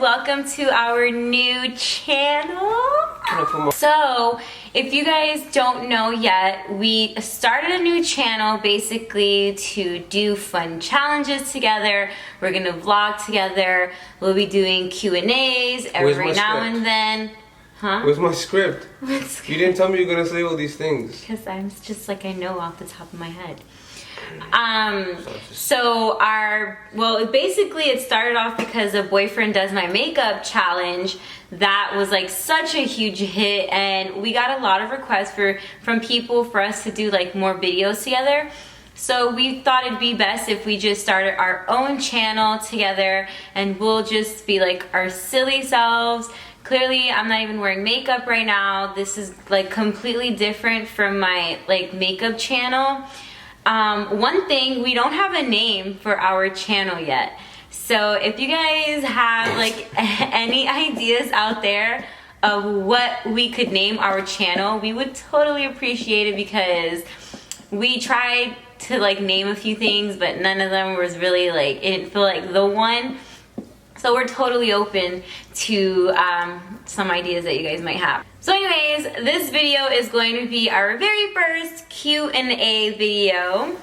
welcome to our new channel. So if you guys don't know yet, we started a new channel basically to do fun challenges together. We're gonna vlog together. We'll be doing Q&As every now and then. Huh? Where's my script? You didn't tell me you were gonna say all these things. Because I'm just like, I know off the top of my head. Basically it started off because a boyfriend does my makeup challenge that was like such a huge hit, and we got a lot of requests from people for us to do like more videos together. So we thought it'd be best if we just started our own channel together, and we'll just be like our silly selves. Clearly, I'm not even wearing makeup right now. This is like completely different from my like makeup channel. One thing, we don't have a name for our channel yet. So if you guys have like any ideas out there of what we could name our channel, we would totally appreciate it, because we tried to like name a few things, but none of them was really like, it didn't feel like the one. So we're totally open to some ideas that you guys might have. So anyways, this video is going to be our very first Q&A video.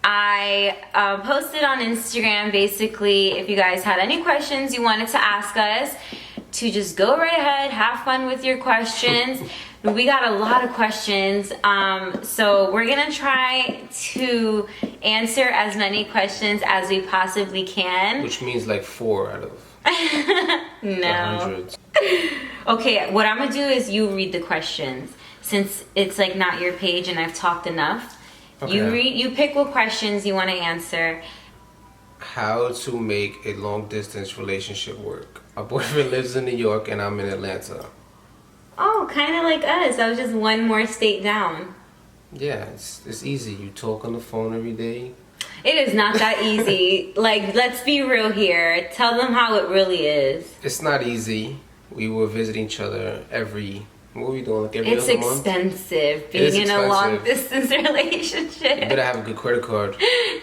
I posted on Instagram basically if you guys had any questions you wanted to ask us, to just go right ahead, have fun with your questions. We got a lot of questions, so we're gonna try to answer as many questions as we possibly can. Which means like 4 out of no. hundreds. Okay, what I'm gonna do is you read the questions, since it's like not your page and I've talked enough. Okay. You pick what questions you want to answer. How to make a long distance relationship work. My boyfriend lives in New York and I'm in Atlanta. Oh, kind of like us. I was just one more state down. Yeah, it's easy. You talk on the phone every day. It is not that easy. Like, let's be real here. Tell them how it really is. It's not easy. We were visiting each other what were we doing? Like every other month? It's expensive being in a long distance relationship. You better have a good credit card.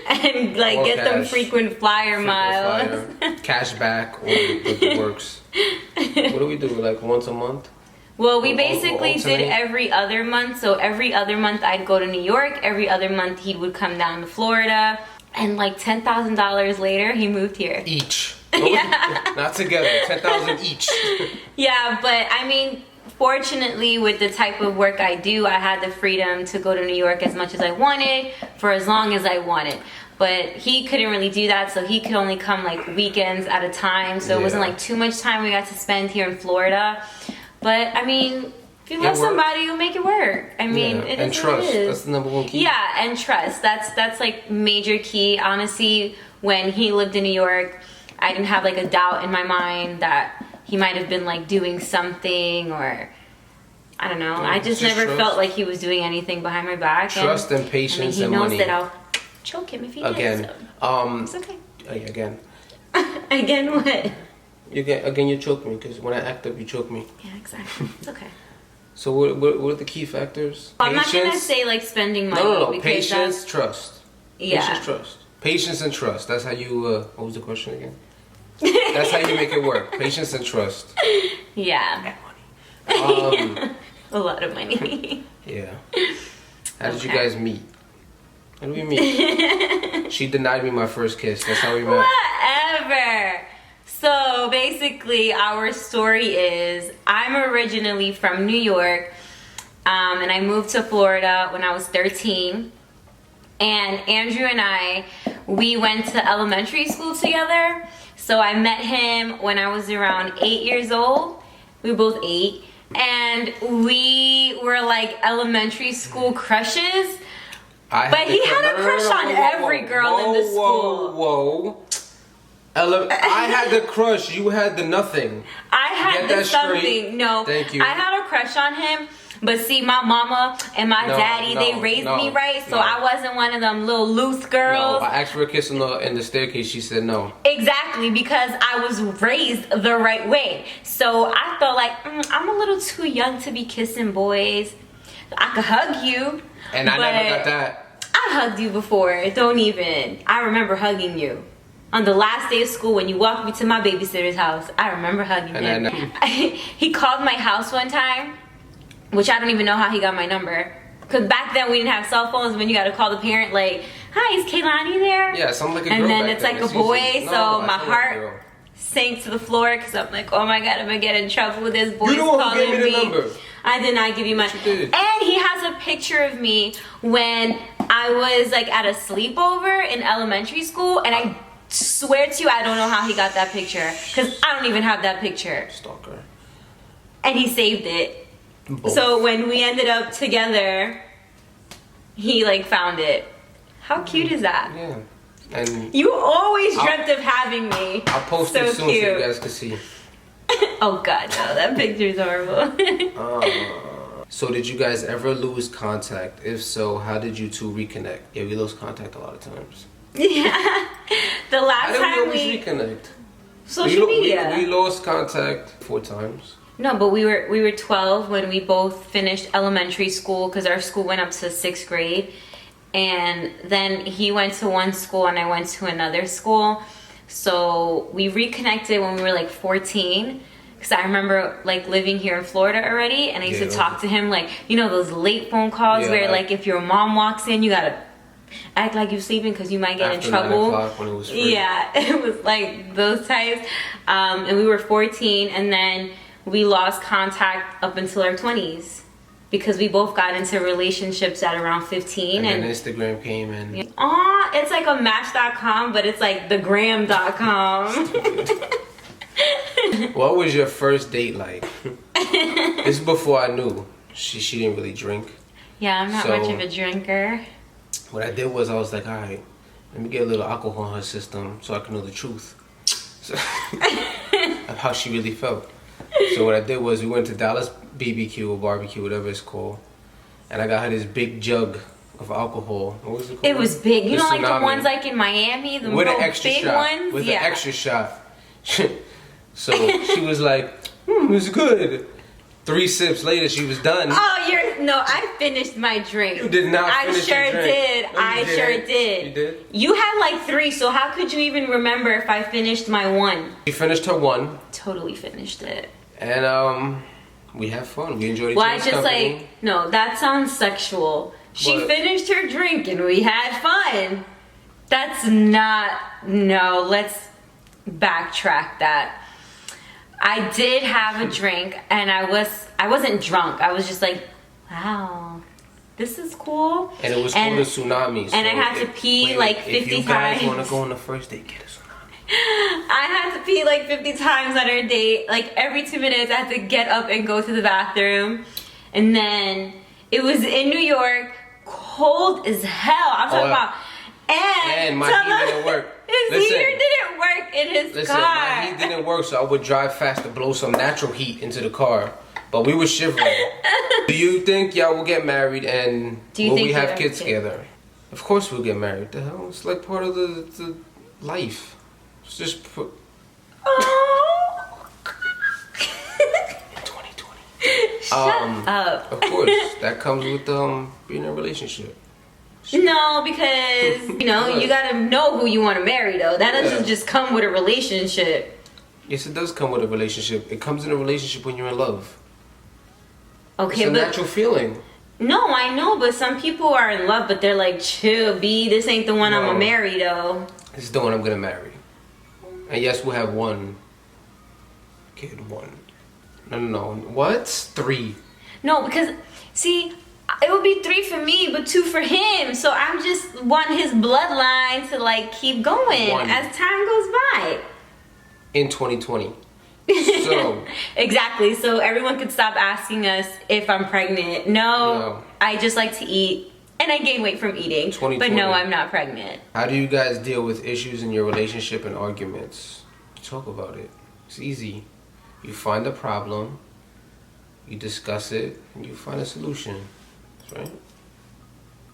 And like get them frequent flyer miles. Cash back, or the works. What do we do? Like once a month? Well, we basically did every other month. So every other month I'd go to New York. Every other month he would come down to Florida. And like $10,000 later, he moved here. Each. Yeah. Not together. 10,000 each. Yeah, but I mean, fortunately with the type of work I do, I had the freedom to go to New York as much as I wanted for as long as I wanted. But he couldn't really do that, so he could only come like weekends at a time. So it wasn't like too much time we got to spend here in Florida. But I mean, if you love somebody, you'll make it work. I mean, it and is trust. what it is. That's the number one key. Yeah, and trust. That's like major key. Honestly, when he lived in New York, I didn't have like a doubt in my mind that he might have been like doing something, or I don't know. I just never felt like he was doing anything behind my back. Trust and patience and money. He knows that I'll choke him if he does. So. It's okay. Again. Again what? Again, you choke me, because when I act up, you choke me. Yeah, exactly. It's okay. So what are the key factors? I'm not gonna say like spending money. No. Patience, trust. Yeah. Patience, trust. Patience and trust. That's how you. What was the question again? That's how you make it work. Patience and trust. Yeah. Money. A lot of money. Yeah. How did you guys meet? How did we meet? She denied me my first kiss. That's how we met. Whatever. So basically our story is, I'm originally from New York, and I moved to Florida when I was 13. And Andrew and I, we went to elementary school together. So I met him when I was around 8 years old. We were both 8. And we were like elementary school crushes. But he had a crush on every girl in the school. Whoa. I had the crush, you had the nothing. I had the something. Straight. No. Thank you. I had a crush on him. But see, my mama and my daddy, they raised me right, so I wasn't one of them little loose girls. No, I asked for a kiss in the staircase, she said no. Exactly, because I was raised the right way. So I felt like, I'm a little too young to be kissing boys. I could hug you. And I never got that. I hugged you before, don't even. I remember hugging you. on the last day of school when you walked me to my babysitter's house. I remember hugging him. He called my house one time, which I don't even know how he got my number. Because back then we didn't have cell phones when you got to call the parent like, hi, is Kay-Lani there? Yeah, something like a girl. And then back it's then. like a boy, No, so I my feel like a heart girl. sank to the floor because I'm like, oh my god, I'm gonna get in trouble with this boy You the one who calling gave me the me. number. I did not give you my. Yes, you did. And he has a picture of me when I was like at a sleepover in elementary school, and I swear to you, I don't know how he got that picture because I don't even have that picture. Stalker. And he saved it. Both. So when we ended up together, he like found it. How cute is that? Yeah. And You always dreamt of having me. I'll post So it soon cute. so you guys can see. Oh god, no, that picture's horrible. So did you guys ever lose contact? If so, how did you two reconnect? Yeah, we lost contact a lot of times. Yeah. The How last did we time always we reconnect? social media. We lost contact 4 times. No, but we were 12 when we both finished elementary school because our school went up to 6th grade. And then he went to one school and I went to another school. So we reconnected when we were like 14. Because I remember like living here in Florida already. And I used to talk to him like, you know, those late phone calls where like if your mom walks in, you gotta act like you're sleeping because you might get in trouble. 9 o'clock when it was free. Yeah, it was like those types. And we were 14 and then we lost contact up until our 20s. Because we both got into relationships at around 15. And then Instagram came in. Aw, it's like a match.com, but it's like the gram.com. What was your first date like? This is before I knew. She didn't really drink. Yeah, I'm not So- much of a drinker. What I did was I was like, all right, let me get a little alcohol in her system so I can know the truth. So, of how she really felt. So what I did was we went to Dallas BBQ or barbecue, whatever it's called. And I got her this big jug of alcohol. What was it called? It was big. You The know, like the Tsunami. ones like in Miami, the With real an extra big shot. ones. With yeah. an extra shot. So she was like, it's good. 3 sips later, she was done. Oh, no, I finished my drink. You did not I finish sure your drink. did. No, you I didn't. sure did. You did? You had like 3, so how could you even remember if I finished my 1? She finished her 1. Totally finished it. And we had fun. We enjoyed each Well, I other's just company. like, no, that sounds sexual. She What? finished her drink and we had fun. That's not, no, let's backtrack that. I did have a drink and I wasn't drunk. I was just like, wow, this is cool. And it was called a tsunami. And I had to pee like 50 If you guys times. want to go on the first date, get a tsunami. I had to pee like 50 times on our date. Like every 2 minutes I had to get up and go to the bathroom. And then it was in New York, cold as hell. I'm talking about. And my heat didn't work. His heater didn't work in his car. My heat didn't work, so I would drive fast to blow some natural heat into the car. But we were shivering. Do you think y'all will get married and will we have kids together? Of course we'll get married. The hell? It's like part of the life. It's just put... Oh. 2020. Shut up. Of course, that comes with being in a relationship. No, because, you know, you gotta know who you want to marry, though. That doesn't just come with a relationship. Yes, it does come with a relationship. It comes in a relationship when you're in love. Okay, It's a but natural feeling. no, I know, but some people are in love, but they're like, chill, B, this ain't the one I'm gonna marry, though. This is the one I'm gonna marry. And yes, we'll have 1 kid. 1. No. What? 3. No, because, see, it would be 3 for me, but 2 for him. So I'm just want his bloodline to, like, keep going 1. as time goes by. In 2020. So. Exactly. So everyone could stop asking us if I'm pregnant. No, I just like to eat. And I gain weight from eating. 2020. But no, I'm not pregnant. How do you guys deal with issues in your relationship and arguments? Talk about it. It's easy. You find a problem, you discuss it, and you find a solution. Right?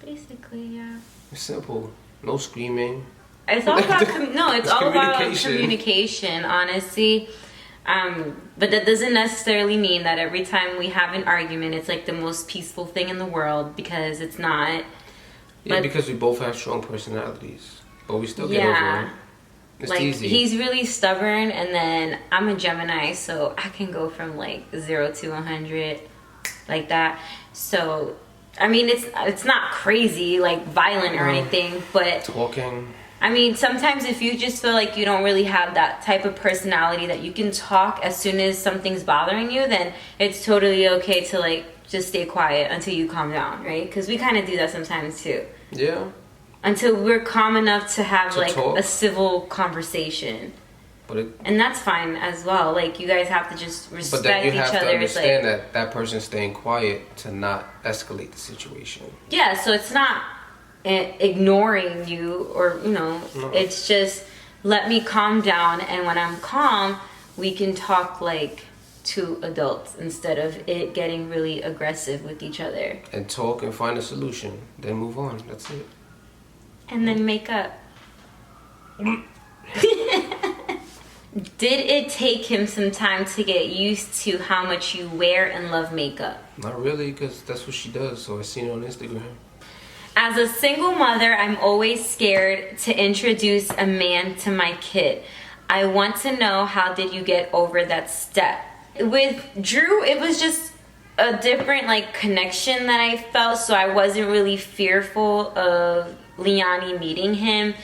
Basically, yeah. It's simple. No screaming. It's all about it's all about communication. communication, honestly. But that doesn't necessarily mean that every time we have an argument, it's like the most peaceful thing in the world, because it's not. Yeah, But- because we both have strong personalities, but we still get over Yeah. it. It's like easy. he's really stubborn, and then I'm a Gemini, so I can go from like 0 to 100 like that. So I mean, it's not crazy like violent or anything, but talking. I mean, sometimes if you just feel like you don't really have that type of personality that you can talk as soon as something's bothering you, then it's totally okay to like just stay quiet until you calm down, right? Because we kind of do that sometimes too. Yeah. Until we're calm enough to have To like talk. a civil conversation. But And that's fine as well. Like, you guys have to just but respect then you each have other. to It's like, understand that person's staying quiet to not escalate the situation. yeah, so it's not ignoring you or, you know, No. it's just let me calm down. And when I'm calm, we can talk like two adults instead of it getting really aggressive with each other. And talk and find a solution. Then move on. That's it. And then make up. Did it take him some time to get used to how much you wear and love makeup? Not really, because that's what she does. So I seen it on Instagram. As a single mother, I'm always scared to introduce a man to my kid. I want to know, how did you get over that step? With Drew, it was just a different like connection that I felt, so I wasn't really fearful of Liani meeting him.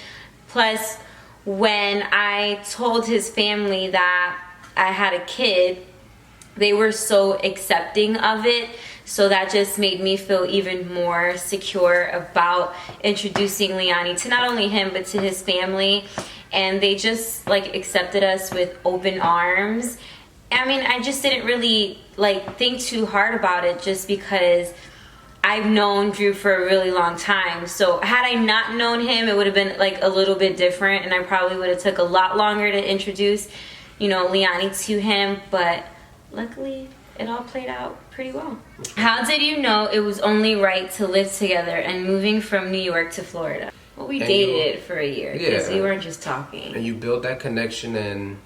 Plus, when I told his family that I had a kid, they were so accepting of it. So that just made me feel even more secure about introducing Liani to not only him, but to his family. And they just like accepted us with open arms. I mean, I just didn't really like think too hard about it, just because I've known Drew for a really long time. So had I not known him, it would have been like a little bit different, and I probably would have took a lot longer to introduce, you know, Liani to him. But luckily, it all played out pretty well. How did you know it was only right to live together and moving from New York to Florida? Well, we dated for a year because we weren't just talking. And you build that connection and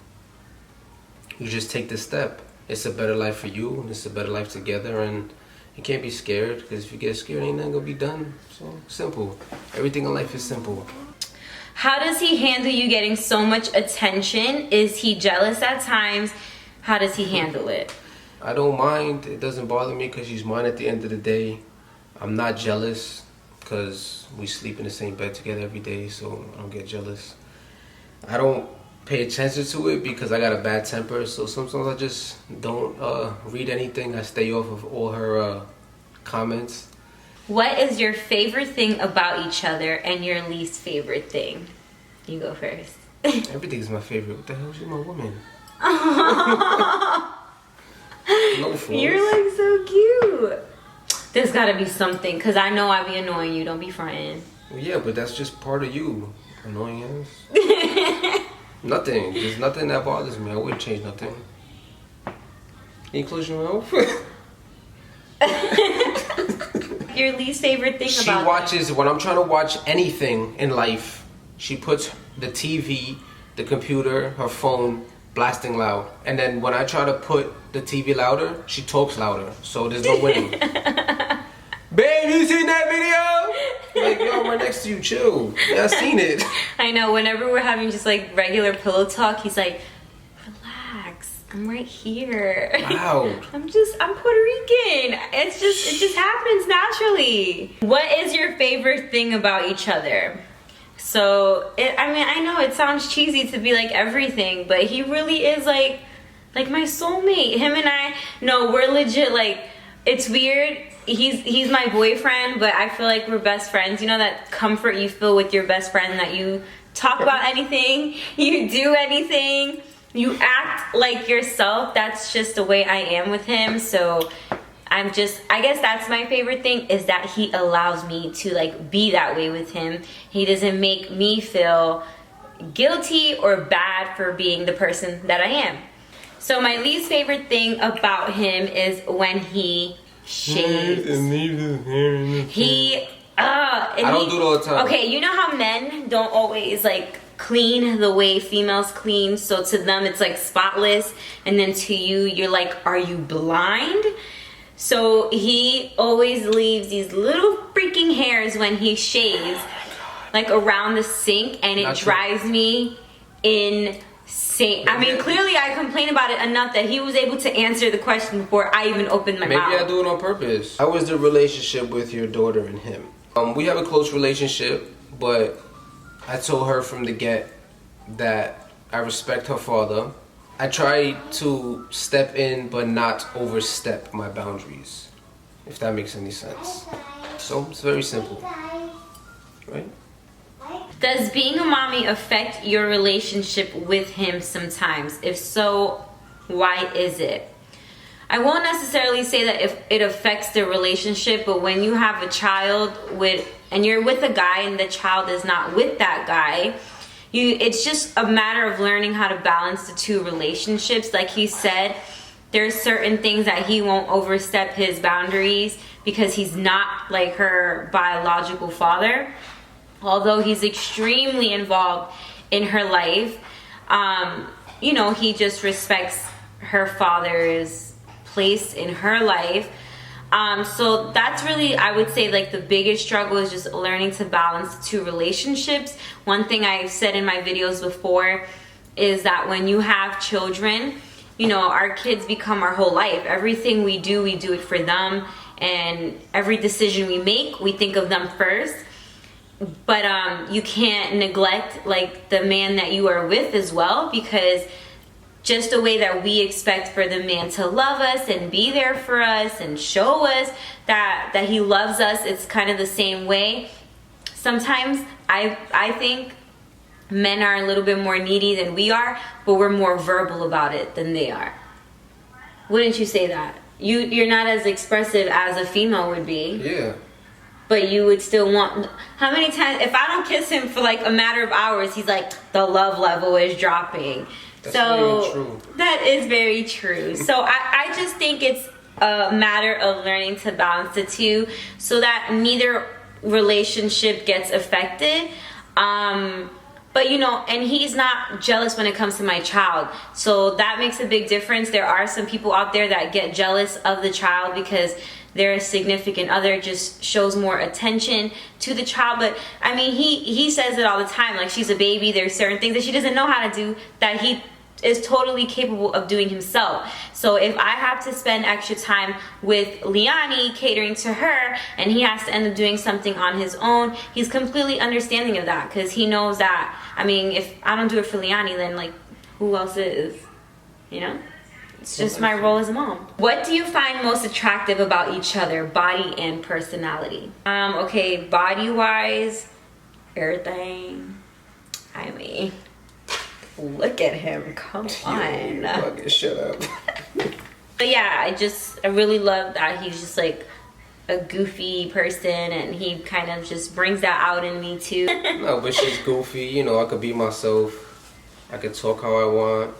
you just take the step. It's a better life for you, and it's a better life together, and you can't be scared, because if you get scared, ain't nothing gonna be done. So simple. Everything in life is simple. How does he handle you getting so much attention? Is he jealous at times? How does he handle it? I don't mind. It doesn't bother me because she's mine at the end of the day. I'm not jealous because we sleep in the same bed together every day, so I don't get jealous. I don't pay attention to it because I got a bad temper, so sometimes I just don't read anything. I stay off of all her comments. What is your favorite thing about each other and your least favorite thing? You go first. Everything's my favorite. What the hell? She's my woman. No fools. You're like so cute. There's gotta be something, because I know I be annoying you. Don't be fronting. Well, yeah, but that's just part of you. Annoying ass. Nothing. There's nothing that bothers me. I wouldn't change nothing. Can you close your mouth? Your least favorite thing She about watches, when I'm trying to watch anything in life, she puts the TV, the computer, her phone blasting loud. And then when I try to put the TV louder, she talks louder. So there's no winning. Babe, you seen that video? Like, yo, I'm right next to you, chill. Yeah, I seen it. I know, whenever we're having just like regular pillow talk, he's like, relax, I'm right here. Loud. I'm Puerto Rican. It just happens naturally. What is your favorite thing about each other? So, I know it sounds cheesy to be like everything, but he really is like my soulmate. Him and I, no, we're legit like, it's weird. He's my boyfriend, but I feel like we're best friends. You know that comfort you feel with your best friend, that you talk about anything, you do anything, you act like yourself. That's just the way I am with him. So I guess that's my favorite thing, is that he allows me to like be that way with him. He doesn't make me feel guilty or bad for being the person that I am. So my least favorite thing about him is when he shaves. I don't do it all the time. Okay, you know how men don't always like clean the way females clean, so to them it's like spotless, and then to you, you're like, are you blind? So he always leaves these little freaking hairs when he shaves, like around the sink, and it drives me insane. I mean, clearly I complained about it enough that he was able to answer the question before I even opened my mouth. Maybe I do it on purpose. How was the relationship with your daughter and him? We have a close relationship, but I told her from the get that I respect her father. I try to step in but not overstep my boundaries, if that makes any sense. So it's very simple, right? Does being a mommy affect your relationship with him sometimes? If so, why is it? I won't necessarily say that if it affects the relationship, but when you have a child and you're with a guy and the child is not with that guy, it's just a matter of learning how to balance the two relationships. Like he said, there's certain things that he won't overstep his boundaries because he's not like her biological father. Although he's extremely involved in her life, he just respects her father's place in her life. So that's really, I would say, like the biggest struggle is just learning to balance the two relationships. One thing I've said in my videos before is that when you have children, our kids become our whole life. Everything we do it for them, and every decision we make, we think of them first. But you can't neglect like the man that you are with as well, because just the way that we expect for the man to love us and be there for us and show us that he loves us, it's kind of the same way. Sometimes I think men are a little bit more needy than we are, but we're more verbal about it than they are. Wouldn't you say that? You're not as expressive as a female would be. Yeah. But you would still want... How many times... If I don't kiss him for like a matter of hours, he's like, the love level is dropping. That's very true. That is very true. So I just think it's a matter of learning to balance the two so that neither relationship gets affected. But and he's not jealous when it comes to my child. So that makes a big difference. There are some people out there that get jealous of the child because their significant other just shows more attention to the child. But I mean, he says it all the time, like she's a baby. There's certain things that she doesn't know how to do that he is totally capable of doing himself. So if I have to spend extra time with Liani catering to her and he has to end up doing something on his own, he's completely understanding of that, because he knows that, I mean, if I don't do it for Liani, then like who else is, It's just my role as a mom. What do you find most attractive about each other, body and personality? Okay, body-wise, everything. I mean, look at him, come on. Fucking shut up. But yeah, I really love that he's just like a goofy person, and he kind of just brings that out in me too. No, but she's goofy, I could be myself. I could talk how I want.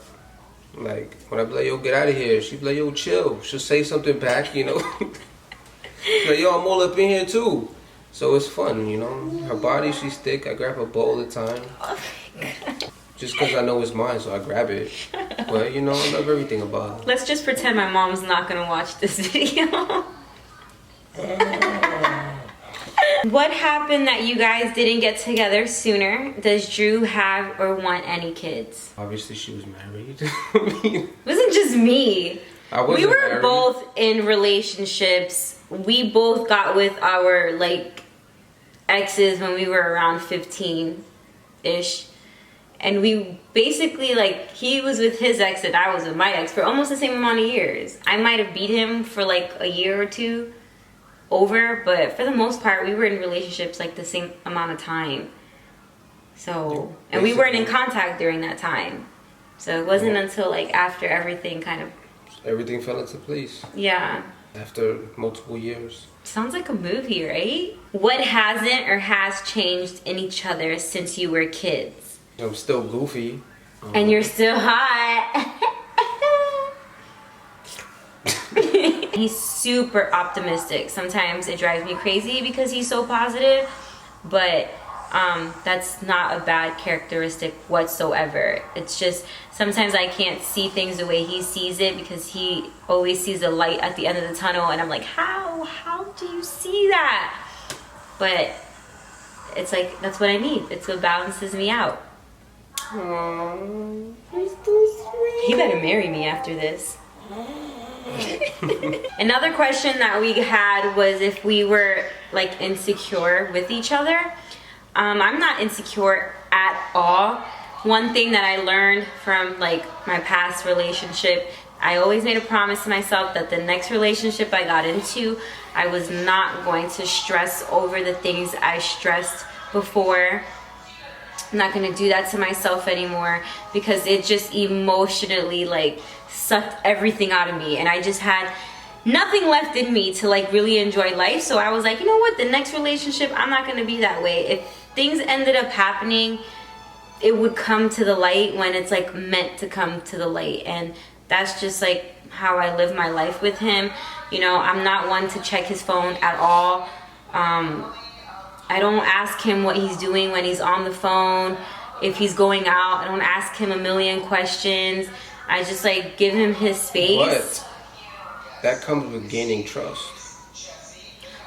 Like, when I be like, yo, get out of here, she be like, yo, chill. She'll say something back, She's like, yo, I'm all up in here too. So it's fun, Her body, she's thick. I grab her bowl all the time. Oh my God. Just because I know it's mine, so I grab it. But, I love everything about her. Let's just pretend my mom's not going to watch this video. What happened that you guys didn't get together sooner? Does Drew have or want any kids? Obviously, she was married. It wasn't just me. We were married. both in relationships. We both got with our exes when we were around 15-ish. And we basically, he was with his ex and I was with my ex for almost the same amount of years. I might have beat him for a year or two over, but for the most part, we were in relationships the same amount of time. So, and we weren't in contact during that time. So it wasn't until after everything everything fell into place. Yeah. After multiple years. Sounds like a movie, right? What hasn't or has changed in each other since you were kids? I'm still goofy. And you're still hot. He's super optimistic. Sometimes it drives me crazy because he's so positive, but that's not a bad characteristic whatsoever. It's just sometimes I can't see things the way he sees it, because he always sees the light at the end of the tunnel, and I'm like, how do you see that? But it's that's what I need. It's what balances me out. Aww, he's so sweet. He better marry me after this. Another question that we had was if we were like insecure with each other. I'm not insecure at all. One thing that I learned from like my past relationship, I always made a promise to myself that the next relationship I got into, I was not going to stress over the things I stressed before. I'm not going to do that to myself anymore because it just emotionally like sucked everything out of me, and I just had nothing left in me to like really enjoy life. So I was like, you know what, the next relationship, I'm not going to be that way. If things ended up happening, it would come to the light when it's like meant to come to the light, and that's just like how I live my life with him. You know, I'm not one to check his phone at all. I don't ask him what he's doing when he's on the phone. If he's going out, I don't ask him a million questions. I just like give him his space. But that comes with gaining trust.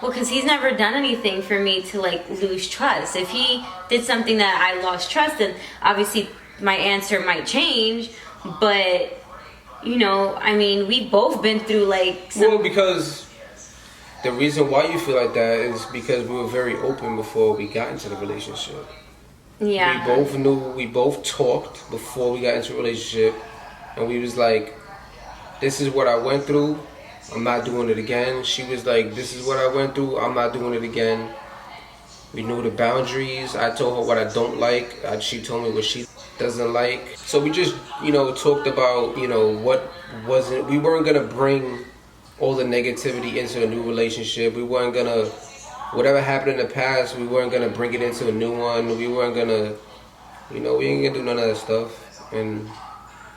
Well, because he's never done anything for me to like lose trust. If he did something that I lost trust in, obviously my answer might change. But, you know, I mean, we've both been through like Well, because the reason why you feel like that is because we were very open before we got into the relationship. Yeah. We both knew, we both talked before we got into a relationship. And we was like, this is what I went through. I'm not doing it again. She was like, this is what I went through. I'm not doing it again. We knew the boundaries. I told her what I don't like. She told me what she doesn't like. So we just, you know, talked about, you know, what wasn't. We weren't going to bring all the negativity into a new relationship. We weren't going to, whatever happened in the past, we weren't going to bring it into a new one. We weren't going to, you know, we ain't going to do none of that stuff. And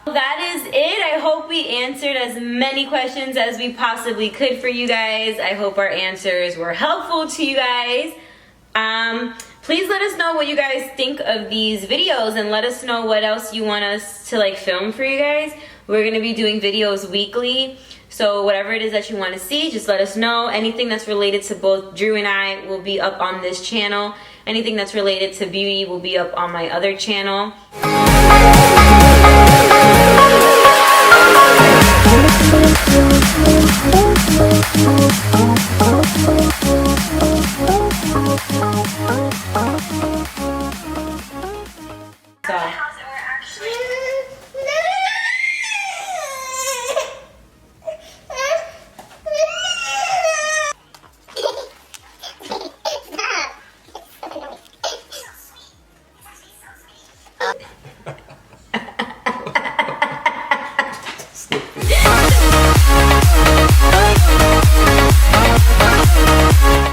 that is it. I hope we answered as many questions as we possibly could for you guys. I hope our answers were helpful to you guys. Please let us know what you guys think of these videos, and let us know what else you want us to like film for you guys. We're going to be doing videos weekly, so whatever it is that you want to see, just let us know. Anything that's related to both Drew and I will be up on this channel. Anything that's related to beauty will be up on my other channel.